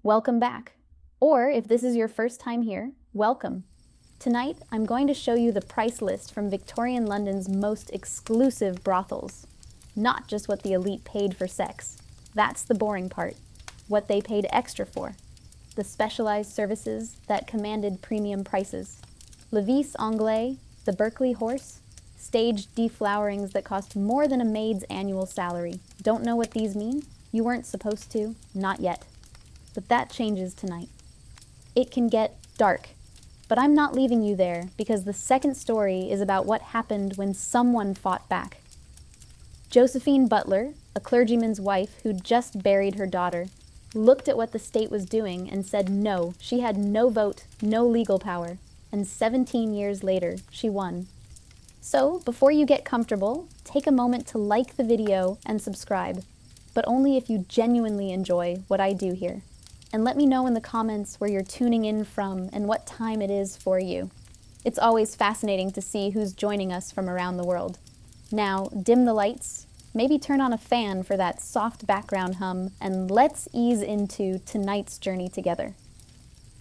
welcome back. Or if this is your first time here, welcome. Tonight, I'm going to show you the price list from Victorian London's most exclusive brothels. Not just what the elite paid for sex. That's the boring part. What they paid extra for. The specialized services that commanded premium prices. Le Vice Anglais, the Berkley Horse, staged deflowerings that cost more than a maid's annual salary. Don't know what these mean? You weren't supposed to, not yet. But that changes tonight. It can get dark. But I'm not leaving you there, because the second story is about what happened when someone fought back. Josephine Butler, a clergyman's wife who'd just buried her daughter, looked at what the state was doing and said no, she had no vote, no legal power, and 17 years later, she won. So, before you get comfortable, take a moment to like the video and subscribe, but only if you genuinely enjoy what I do here. And let me know in the comments where you're tuning in from and what time it is for you. It's always fascinating to see who's joining us from around the world. Now, dim the lights, maybe turn on a fan for that soft background hum, and let's ease into tonight's journey together.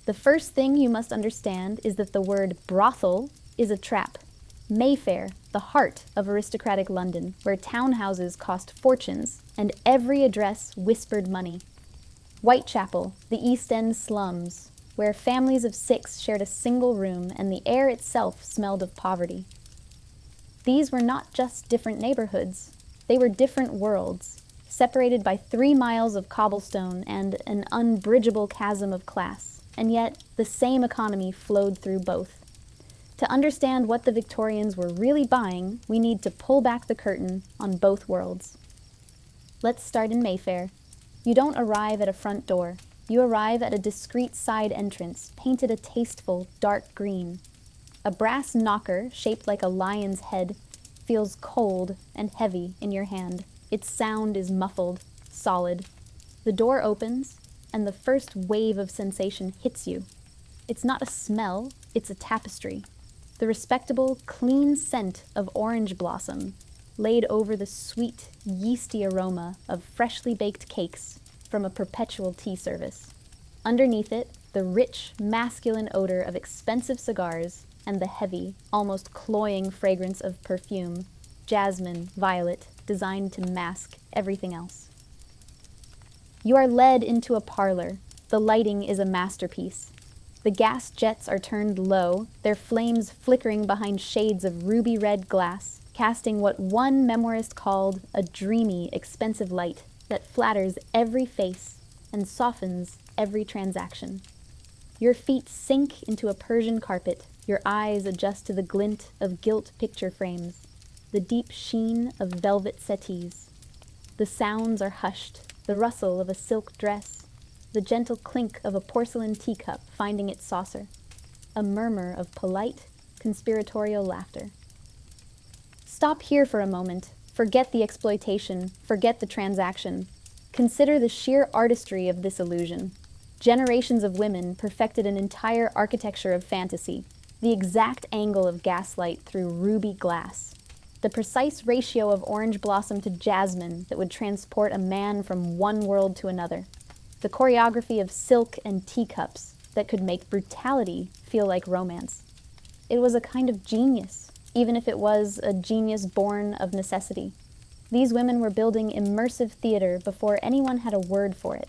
The first thing you must understand is that the word brothel is a trap. Mayfair, the heart of aristocratic London, where townhouses cost fortunes and every address whispered money. Whitechapel, the East End slums, where families of 6 shared a single room and the air itself smelled of poverty. These were not just different neighborhoods, they were different worlds, separated by 3 miles of cobblestone and an unbridgeable chasm of class, and yet the same economy flowed through both. To understand what the Victorians were really buying, we need to pull back the curtain on both worlds. Let's start in Mayfair. You don't arrive at a front door. You arrive at a discreet side entrance, painted a tasteful dark green. A brass knocker, shaped like a lion's head, feels cold and heavy in your hand. Its sound is muffled, solid. The door opens, and the first wave of sensation hits you. It's not a smell, it's a tapestry. The respectable, clean scent of orange blossom, laid over the sweet, yeasty aroma of freshly baked cakes from a perpetual tea service. Underneath it, the rich, masculine odor of expensive cigars and the heavy, almost cloying fragrance of perfume, jasmine, violet, designed to mask everything else. You are led into a parlor. The lighting is a masterpiece. The gas jets are turned low, their flames flickering behind shades of ruby-red glass, casting what one memoirist called a dreamy, expensive light that flatters every face and softens every transaction. Your feet sink into a Persian carpet, your eyes adjust to the glint of gilt picture frames, the deep sheen of velvet settees. The sounds are hushed, the rustle of a silk dress, the gentle clink of a porcelain teacup finding its saucer, a murmur of polite, conspiratorial laughter. Stop here for a moment. Forget the exploitation. Forget the transaction. Consider the sheer artistry of this illusion. Generations of women perfected an entire architecture of fantasy, the exact angle of gaslight through ruby glass, the precise ratio of orange blossom to jasmine that would transport a man from one world to another, the choreography of silk and teacups that could make brutality feel like romance. It was a kind of genius, even if it was a genius born of necessity. These women were building immersive theater before anyone had a word for it.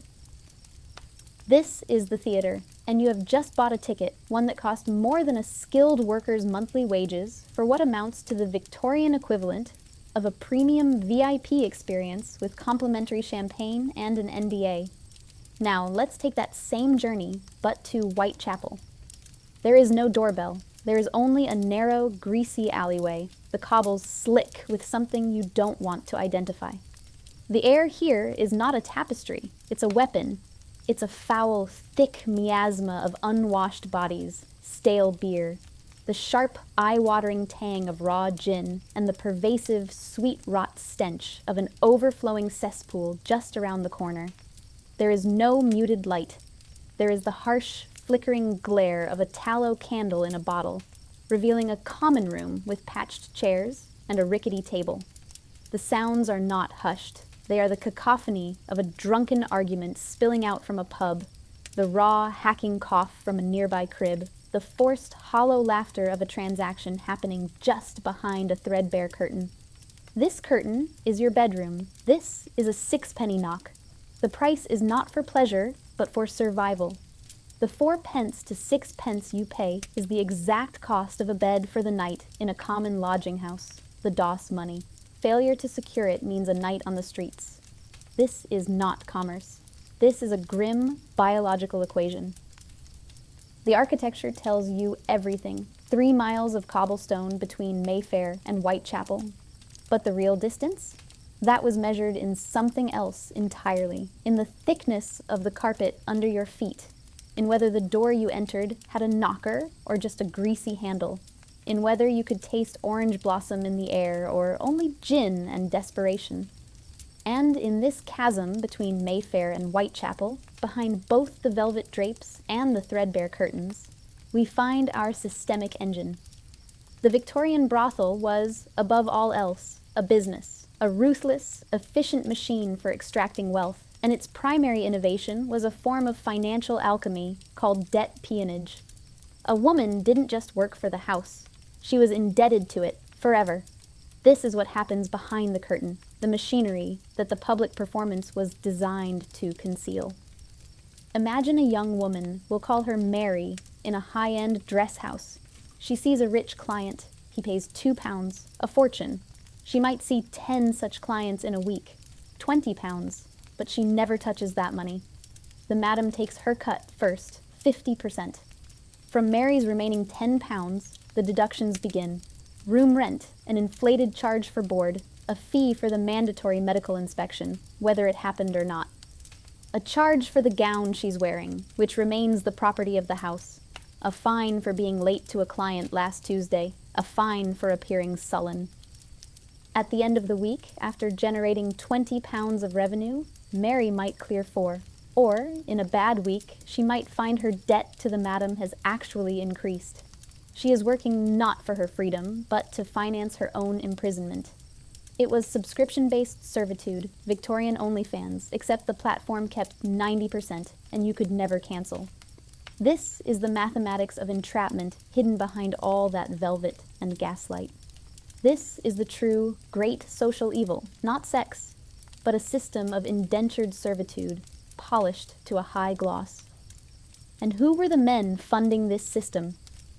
This is the theater, and you have just bought a ticket, one that cost more than a skilled worker's monthly wages for what amounts to the Victorian equivalent of a premium VIP experience with complimentary champagne and an NDA. Now, let's take that same journey, but to Whitechapel. There is no doorbell. There is only a narrow, greasy alleyway, the cobbles slick with something you don't want to identify. The air here is not a tapestry, it's a weapon. It's a foul, thick miasma of unwashed bodies, stale beer, the sharp, eye-watering tang of raw gin, and the pervasive, sweet rot stench of an overflowing cesspool just around the corner. There is no muted light. There is the harsh, flickering glare of a tallow candle in a bottle, revealing a common room with patched chairs and a rickety table. The sounds are not hushed. They are the cacophony of a drunken argument spilling out from a pub, the raw, hacking cough from a nearby crib, the forced, hollow laughter of a transaction happening just behind a threadbare curtain. This curtain is your bedroom. This is a sixpenny knock. The price is not for pleasure, but for survival. The 4 pence to 6 pence you pay is the exact cost of a bed for the night in a common lodging house, the DOS money. Failure to secure it means a night on the streets. This is not commerce. This is a grim biological equation. The architecture tells you everything. 3 miles of cobblestone between Mayfair and Whitechapel. But the real distance? That was measured in something else entirely, in the thickness of the carpet under your feet, in whether the door you entered had a knocker or just a greasy handle, in whether you could taste orange blossom in the air or only gin and desperation. And in this chasm between Mayfair and Whitechapel, behind both the velvet drapes and the threadbare curtains, we find our systemic engine. The Victorian brothel was, above all else, a business, a ruthless, efficient machine for extracting wealth, and its primary innovation was a form of financial alchemy called debt peonage. A woman didn't just work for the house. She was indebted to it forever. This is what happens behind the curtain, the machinery that the public performance was designed to conceal. Imagine a young woman, we'll call her Mary, in a high-end dress house. She sees a rich client. He pays £2, a fortune. She might see 10 such clients in a week, £20, but she never touches that money. The madam takes her cut first, 50%. From Mary's remaining £10, the deductions begin. Room rent, an inflated charge for board, a fee for the mandatory medical inspection, whether it happened or not. A charge for the gown she's wearing, which remains the property of the house. A fine for being late to a client last Tuesday. A fine for appearing sullen. At the end of the week, after generating £20 of revenue, Mary might clear 4. Or, in a bad week, she might find her debt to the madam has actually increased. She is working not for her freedom, but to finance her own imprisonment. It was subscription-based servitude, Victorian OnlyFans, except the platform kept 90% and you could never cancel. This is the mathematics of entrapment hidden behind all that velvet and gaslight. This is the true, great social evil, not sex, but a system of indentured servitude, polished to a high gloss. And who were the men funding this system?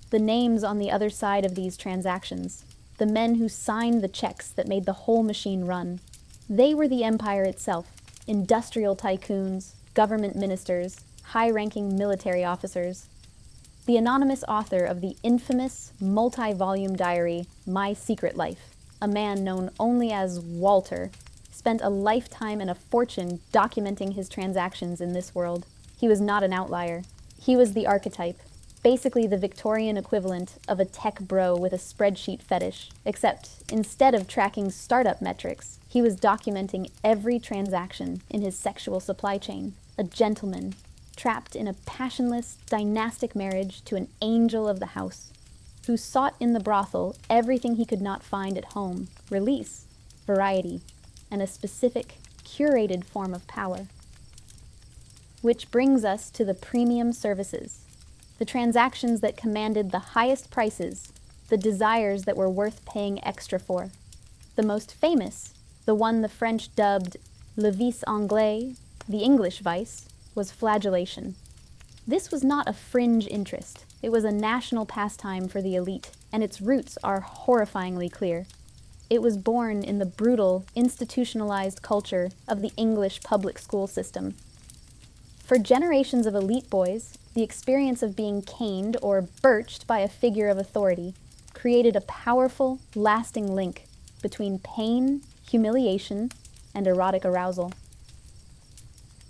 The names on the other side of these transactions, the men who signed the checks that made the whole machine run. They were the empire itself, industrial tycoons, government ministers, high-ranking military officers. The anonymous author of the infamous, multi-volume diary, My Secret Life, a man known only as Walter, spent a lifetime and a fortune documenting his transactions in this world. He was not an outlier. He was the archetype, basically the Victorian equivalent of a tech bro with a spreadsheet fetish, except instead of tracking startup metrics, he was documenting every transaction in his sexual supply chain. A gentleman, trapped in a passionless, dynastic marriage to an angel of the house, who sought in the brothel everything he could not find at home: release, variety, and a specific, curated form of power. Which brings us to the premium services, the transactions that commanded the highest prices, the desires that were worth paying extra for. The most famous, the one the French dubbed le Vice Anglais, the English vice, was flagellation. This was not a fringe interest. It was a national pastime for the elite, and its roots are horrifyingly clear. It was born in the brutal, institutionalized culture of the English public school system. For generations of elite boys, the experience of being caned or birched by a figure of authority created a powerful, lasting link between pain, humiliation, and erotic arousal.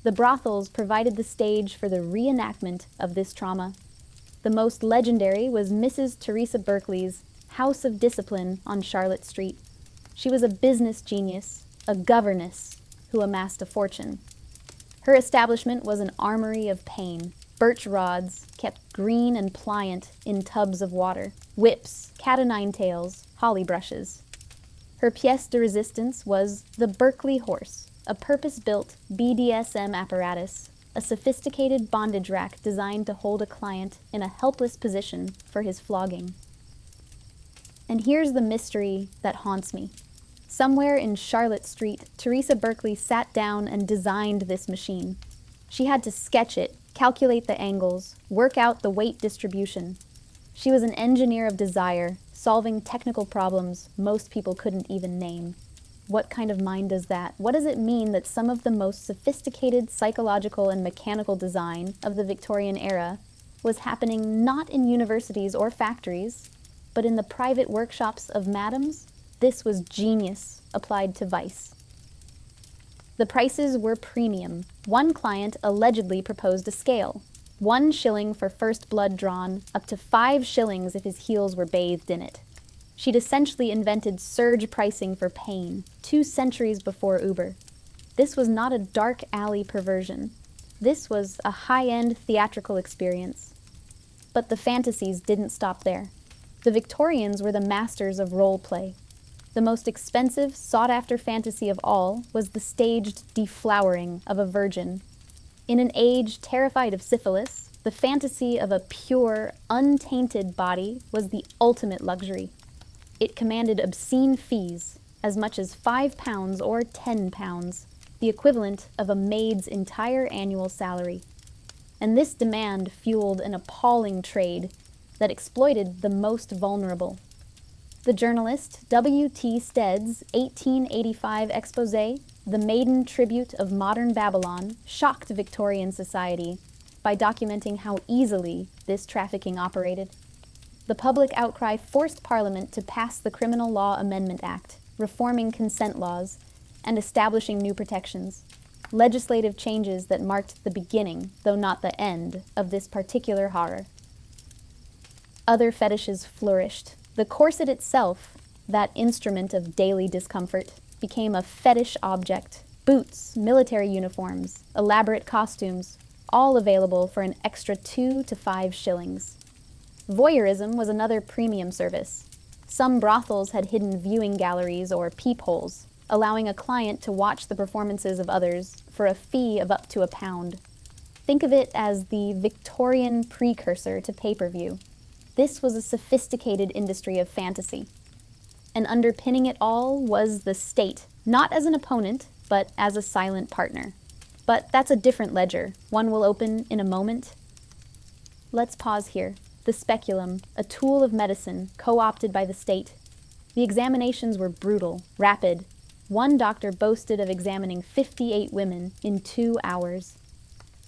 The brothels provided the stage for the reenactment of this trauma. The most legendary was Mrs. Theresa Berkley's House of Discipline on Charlotte Street. She was a business genius, a governess, who amassed a fortune. Her establishment was an armory of pain. Birch rods, kept green and pliant in tubs of water, whips, cat-o'-nine-tails, holly brushes. Her pièce de résistance was the Berkley Horse, a purpose-built BDSM apparatus a sophisticated bondage rack designed to hold a client in a helpless position for his flogging. And here's the mystery that haunts me. Somewhere in Charlotte Street, Theresa Berkley sat down and designed this machine. She had to sketch it, calculate the angles, work out the weight distribution. She was an engineer of desire, solving technical problems most people couldn't even name. What kind of mind does that? What does it mean that some of the most sophisticated psychological and mechanical design of the Victorian era was happening not in universities or factories, but in the private workshops of madams? This was genius applied to vice. The prices were premium. One client allegedly proposed a scale. 1 shilling for first blood drawn, up to 5 shillings if his heels were bathed in it. She'd essentially invented surge pricing for pain, 2 centuries before Uber. This was not a dark alley perversion. This was a high-end theatrical experience. But the fantasies didn't stop there. The Victorians were the masters of role play. The most expensive, sought-after fantasy of all was the staged deflowering of a virgin. In an age terrified of syphilis, the fantasy of a pure, untainted body was the ultimate luxury. It commanded obscene fees, as much as £5 or £10, the equivalent of a maid's entire annual salary. And this demand fueled an appalling trade that exploited the most vulnerable. The journalist W.T. Stead's 1885 exposé, The Maiden Tribute of Modern Babylon, shocked Victorian society by documenting how easily this trafficking operated. The public outcry forced Parliament to pass the Criminal Law Amendment Act, reforming consent laws, and establishing new protections, legislative changes that marked the beginning, though not the end, of this particular horror. Other fetishes flourished. The corset itself, that instrument of daily discomfort, became a fetish object. Boots, military uniforms, elaborate costumes, all available for an extra 2 to 5 shillings. Voyeurism was another premium service. Some brothels had hidden viewing galleries or peepholes, allowing a client to watch the performances of others for a fee of up to £1. Think of it as the Victorian precursor to pay-per-view. This was a sophisticated industry of fantasy. And underpinning it all was the state, not as an opponent, but as a silent partner. But that's a different ledger, one we'll open in a moment. Let's pause here. The speculum, a tool of medicine, co-opted by the state. The examinations were brutal, rapid. One doctor boasted of examining 58 women in 2 hours.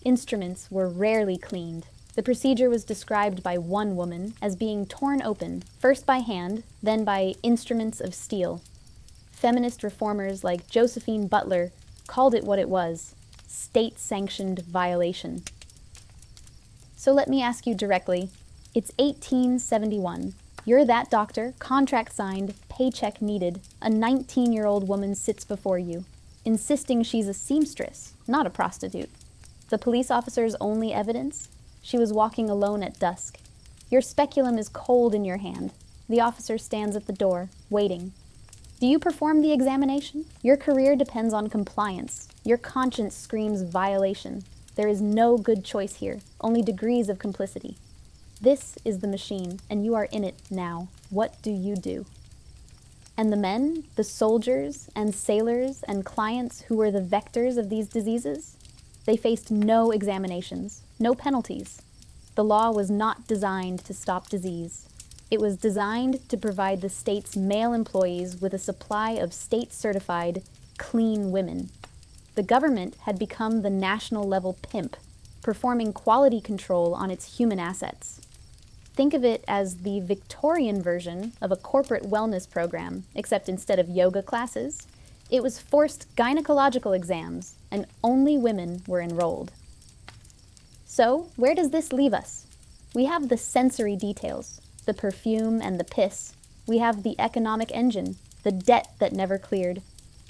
Instruments were rarely cleaned. The procedure was described by one woman as being torn open, first by hand, then by instruments of steel. Feminist reformers like Josephine Butler called it what it was: state-sanctioned violation. So let me ask you directly, it's 1871. You're that doctor, contract signed, paycheck needed. A 19-year-old woman sits before you, insisting she's a seamstress, not a prostitute. The police officer's only evidence? She was walking alone at dusk. Your speculum is cold in your hand. The officer stands at the door, waiting. Do you perform the examination? Your career depends on compliance. Your conscience screams violation. There is no good choice here, only degrees of complicity. This is the machine, and you are in it now. What do you do? And the men, the soldiers, and sailors, and clients who were the vectors of these diseases? They faced no examinations, no penalties. The law was not designed to stop disease. It was designed to provide the state's male employees with a supply of state-certified, clean women. The government had become the national-level pimp, performing quality control on its human assets. Think of it as the Victorian version of a corporate wellness program, except instead of yoga classes, it was forced gynecological exams, and only women were enrolled. So, where does this leave us? We have the sensory details, the perfume and the piss. We have the economic engine, the debt that never cleared.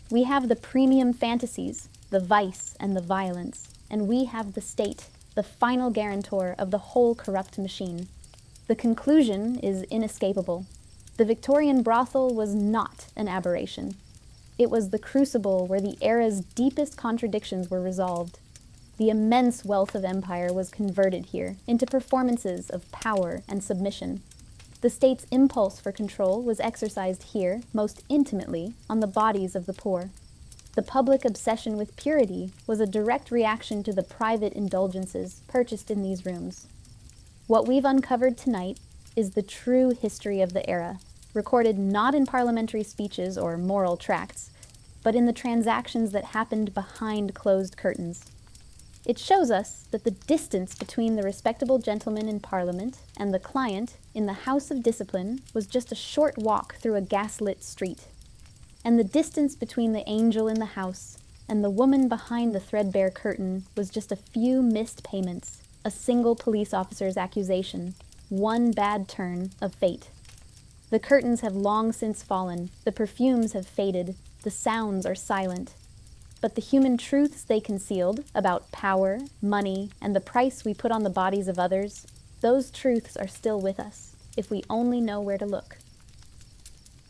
We have the premium fantasies, the vice and the violence. And we have the state, the final guarantor of the whole corrupt machine. The conclusion is inescapable. The Victorian brothel was not an aberration. It was the crucible where the era's deepest contradictions were resolved. The immense wealth of empire was converted here into performances of power and submission. The state's impulse for control was exercised here most intimately on the bodies of the poor. The public obsession with purity was a direct reaction to the private indulgences purchased in these rooms. What we've uncovered tonight is the true history of the era, recorded not in parliamentary speeches or moral tracts, but in the transactions that happened behind closed curtains. It shows us that the distance between the respectable gentleman in Parliament and the client in the House of Discipline was just a short walk through a gaslit street. And the distance between the angel in the house and the woman behind the threadbare curtain was just a few missed payments, a single police officer's accusation, one bad turn of fate. The curtains have long since fallen, the perfumes have faded, the sounds are silent. But the human truths they concealed about power, money, and the price we put on the bodies of others, those truths are still with us, if we only know where to look.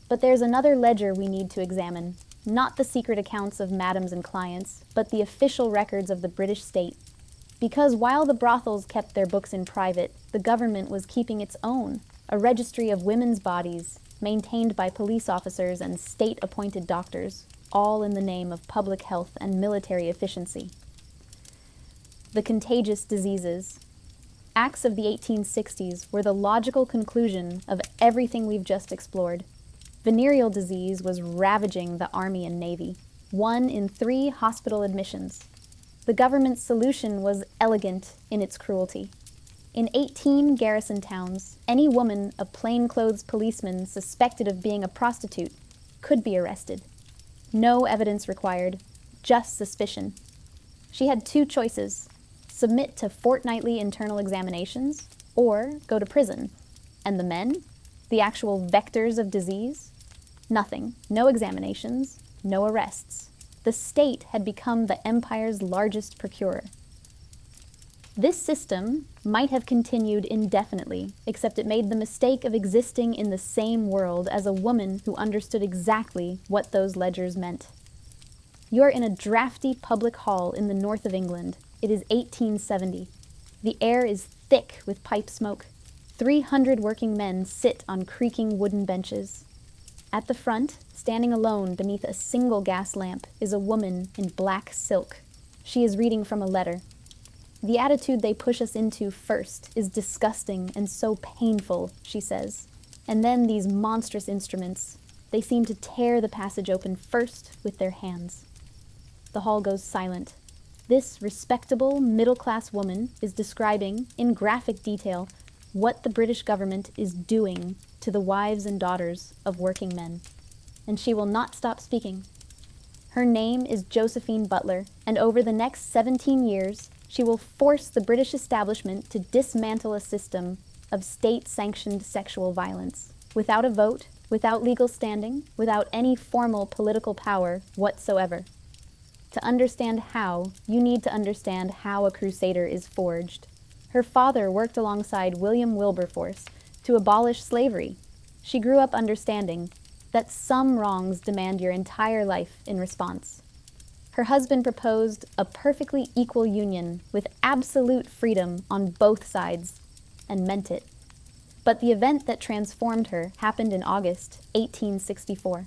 But there's another ledger we need to examine, not the secret accounts of madams and clients, but the official records of the British state. Because while the brothels kept their books in private, the government was keeping its own, a registry of women's bodies, maintained by police officers and state-appointed doctors, all in the name of public health and military efficiency. The contagious diseases. Acts of the 1860s were the logical conclusion of everything we've just explored. Venereal disease was ravaging the Army and Navy, 1 in 3 hospital admissions. The government's solution was elegant in its cruelty. In 18 garrison towns, any woman a plainclothes policeman suspected of being a prostitute could be arrested. No evidence required, just suspicion. She had 2 choices: submit to fortnightly internal examinations or go to prison. And the men? The actual vectors of disease? Nothing. No examinations, no arrests. The state had become the empire's largest procurer. This system might have continued indefinitely, except it made the mistake of existing in the same world as a woman who understood exactly what those ledgers meant. You are in a drafty public hall in the north of England. It is 1870. The air is thick with pipe smoke. 300 working men sit on creaking wooden benches. At the front, standing alone beneath a single gas lamp, is a woman in black silk. She is reading from a letter. The attitude they push us into first is disgusting and so painful, she says. And then these monstrous instruments. They seem to tear the passage open first with their hands. The hall goes silent. This respectable, middle-class woman is describing, in graphic detail, what the British government is doing to the wives and daughters of working men. And she will not stop speaking. Her name is Josephine Butler, and over the next 17 years, she will force the British establishment to dismantle a system of state-sanctioned sexual violence, without a vote, without legal standing, without any formal political power whatsoever. To understand how, you need to understand how a crusader is forged. Her father worked alongside William Wilberforce to abolish slavery. She grew up understanding that some wrongs demand your entire life in response. Her husband proposed a perfectly equal union with absolute freedom on both sides, and meant it. But the event that transformed her happened in August 1864.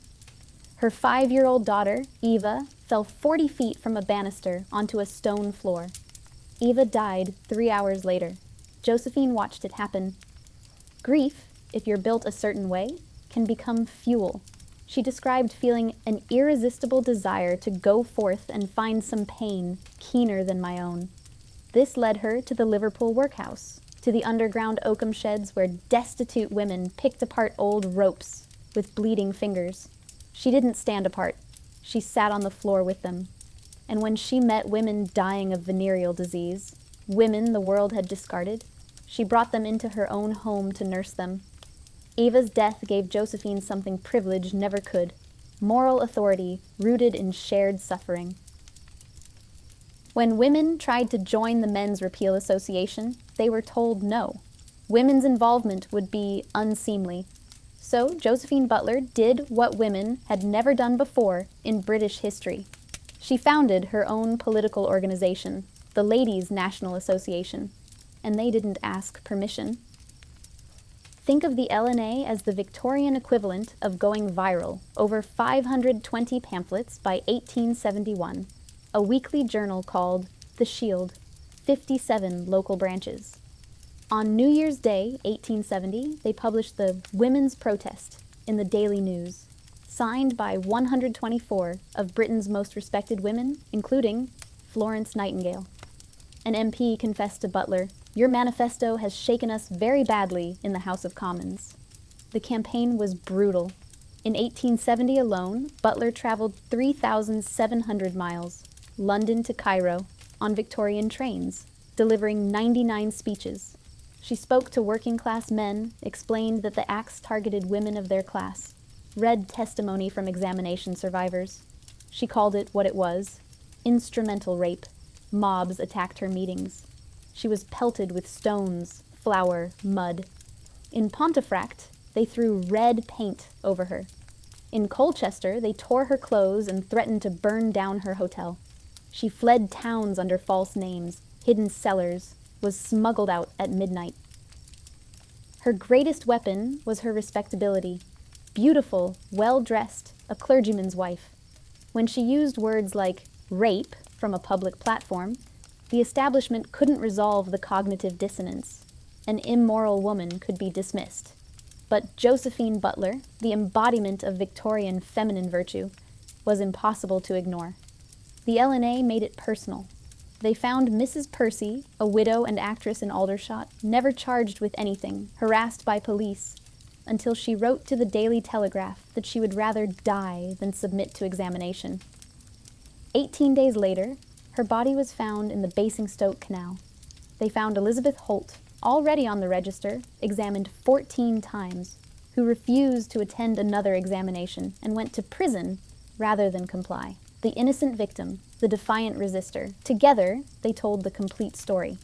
Her 5-year-old daughter, Eva, fell 40 feet from a banister onto a stone floor. Eva died 3 hours later. Josephine watched it happen. Grief, if you're built a certain way, can become fuel. She described feeling an irresistible desire to go forth and find some pain keener than my own. This led her to the Liverpool workhouse, to the underground oakum sheds where destitute women picked apart old ropes with bleeding fingers. She didn't stand apart. She sat on the floor with them. And when she met women dying of venereal disease, women the world had discarded, she brought them into her own home to nurse them. Eva's death gave Josephine something privilege never could: moral authority rooted in shared suffering. When women tried to join the Men's Repeal Association, they were told no. Women's involvement would be unseemly. So Josephine Butler did what women had never done before in British history. She founded her own political organization, the Ladies' National Association, and they didn't ask permission. Think of the LNA as the Victorian equivalent of going viral, over 520 pamphlets by 1871, a weekly journal called The Shield, 57 local branches. On New Year's Day, 1870, they published the Women's Protest in the Daily News, signed by 124 of Britain's most respected women, including Florence Nightingale. An MP confessed to Butler, "Your manifesto has shaken us very badly in the House of Commons." The campaign was brutal. In 1870 alone, Butler traveled 3,700 miles, London to Cairo, on Victorian trains, delivering 99 speeches. She spoke to working-class men, explained that the acts targeted women of their class, read testimony from examination survivors. She called it what it was: instrumental rape. Mobs attacked her meetings. She was pelted with stones, flour, mud. In Pontefract, they threw red paint over her. In Colchester, they tore her clothes and threatened to burn down her hotel. She fled towns under false names, hid in cellars, was smuggled out at midnight. Her greatest weapon was her respectability. Beautiful, well-dressed, a clergyman's wife. When she used words like rape from a public platform, the establishment couldn't resolve the cognitive dissonance. An immoral woman could be dismissed. But Josephine Butler, the embodiment of Victorian feminine virtue, was impossible to ignore. The LNA made it personal. They found Mrs. Percy, a widow and actress in Aldershot, never charged with anything, harassed by police, until she wrote to the Daily Telegraph that she would rather die than submit to examination. 18 days later, her body was found in the Basingstoke Canal. They found Elizabeth Holt, already on the register, examined 14 times, who refused to attend another examination and went to prison rather than comply. The innocent victim, the defiant resistor. Together, they told the complete story.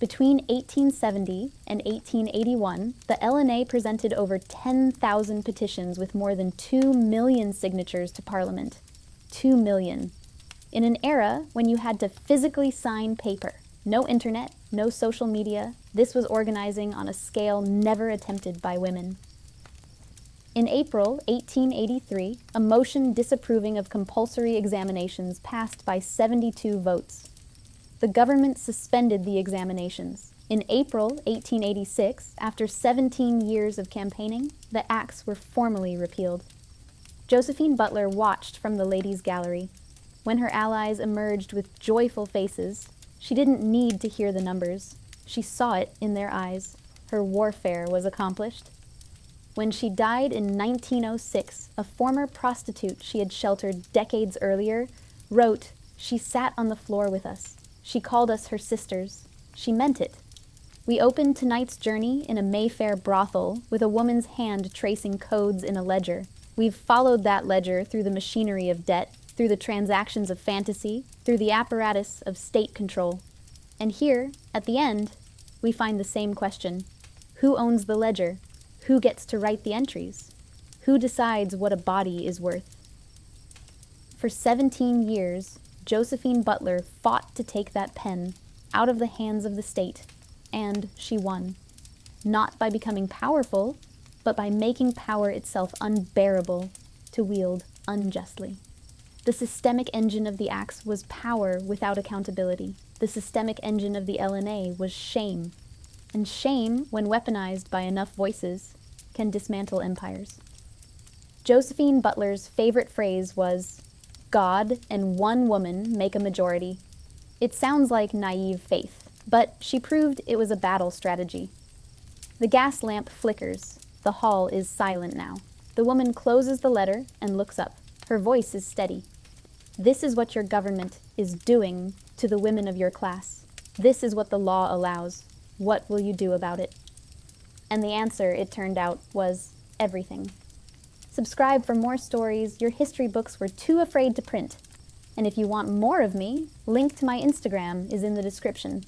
Between 1870 and 1881, the LNA presented over 10,000 petitions with more than 2 million signatures to Parliament. 2 million. In an era when you had to physically sign paper. No internet, no social media, this was organizing on a scale never attempted by women. In April 1883, a motion disapproving of compulsory examinations passed by 72 votes. The government suspended the examinations. In April 1886, after 17 years of campaigning, the acts were formally repealed. Josephine Butler watched from the ladies' gallery. When her allies emerged with joyful faces, she didn't need to hear the numbers. She saw it in their eyes. Her warfare was accomplished. When she died in 1906, a former prostitute she had sheltered decades earlier wrote, "She sat on the floor with us. She called us her sisters. She meant it." We opened tonight's journey in a Mayfair brothel with a woman's hand tracing codes in a ledger. We've followed that ledger through the machinery of debt, through the transactions of fantasy, through the apparatus of state control. And here, at the end, we find the same question. Who owns the ledger? Who gets to write the entries? Who decides what a body is worth? For 17 years, Josephine Butler fought to take that pen out of the hands of the state, and she won. Not by becoming powerful, but by making power itself unbearable to wield unjustly. The systemic engine of the acts was power without accountability. The systemic engine of the LNA was shame. And shame, when weaponized by enough voices, can dismantle empires. Josephine Butler's favorite phrase was, "God and one woman make a majority." It sounds like naive faith, but she proved it was a battle strategy. The gas lamp flickers. The hall is silent now. The woman closes the letter and looks up. Her voice is steady. "This is what your government is doing to the women of your class. This is what the law allows. What will you do about it?" And the answer, it turned out, was everything. Subscribe for more stories your history books were too afraid to print. And if you want more of me, link to my Instagram is in the description.